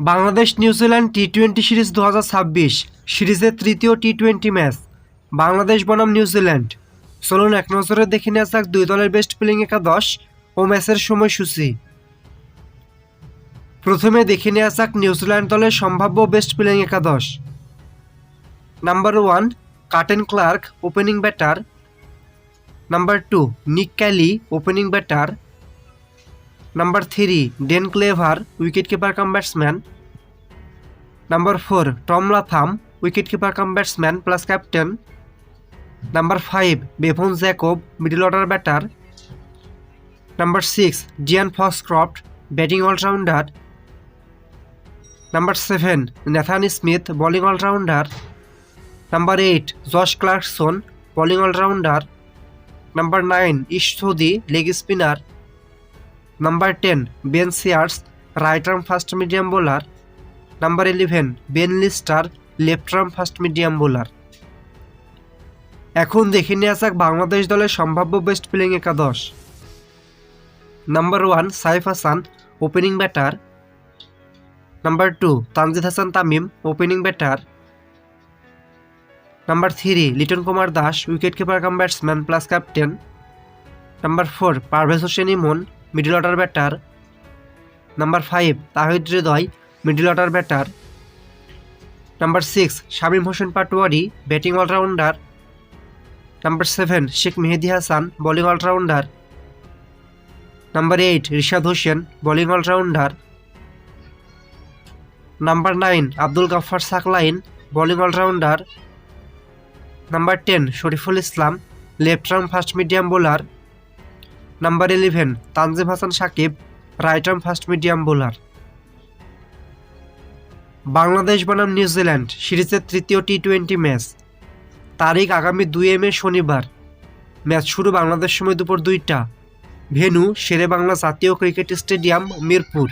Bangladesh New Zealand টি-20 series 2026 সিরিজের তৃতীয় টি-20 match Bangladesh বনাম নিউজিল্যান্ড। চলুন এক নজরে দেখে নেওয়া যাক দুই দলের বেস্ট প্লেইং একাদশ ও ম্যাচের সময়সূচি। প্রথমে দেখে নেওয়া যাক নিউজিল্যান্ড দলের সম্ভাব্য বেস্ট প্লেইং একাদশ। Number 1 curtain clerk opening batter. Number 2 নিক ক্যালি ওপেনিং ব্যাটার। নাম্বার 3 ডেন clever wicket keeper cum batsman. Number 4 Tom Latham wicket keeper cum batsman plus captain. Number 5 বেভন Jacob middle order batter. Number 6 ডিয়ান Foxcroft batting allrounder. Number 7 Nathan Smith bowling allrounder. Number 8 Josh Clarkson bowling allrounder. Number 9 ইশথোদি leg spinner. Number 10 Ben সিয়ার্স right arm fast medium bowler. Number 11 Ben Lister left arm fast medium bowler. এখন দেখে নেওয়া যাক বাংলাদেশ দলের সম্ভাব্য best playing একাদশ। Number 1 Saif Hasan opening batter. Number 2 Tanzid Hasan Tamim opening batter. Number 3 Litton Kumar Das wicket keeper cum batsman plus captain. Number 4 Parvez Hossain Emon middle order batter. Number 5 Towhid Hridoy middle order batter. Number 6 Shamim Hossain Patwari batting allrounder. Number 7 Sheikh Mehedi Hasan bowling allrounder. Number 8 Rishad Hossain bowling allrounder. Number 9 Abdul Gaffar Saqlain bowling allrounder. Number 10 Shoriful Islam left arm fast medium bowler. Number 11 Tanzim Hasan Sakib right arm fast medium bowler. Bangladesh বনাম New Zealand সিরিজের তৃতীয় টি-20 match. তারিখ আগামী 2 মে শনিবার। Match শুরু বাংলাদেশ সময় দুপুর 2টা। ভেন্যু শেরেবাংলা জাতীয় ক্রিকেট স্টেডিয়াম মিরপুর।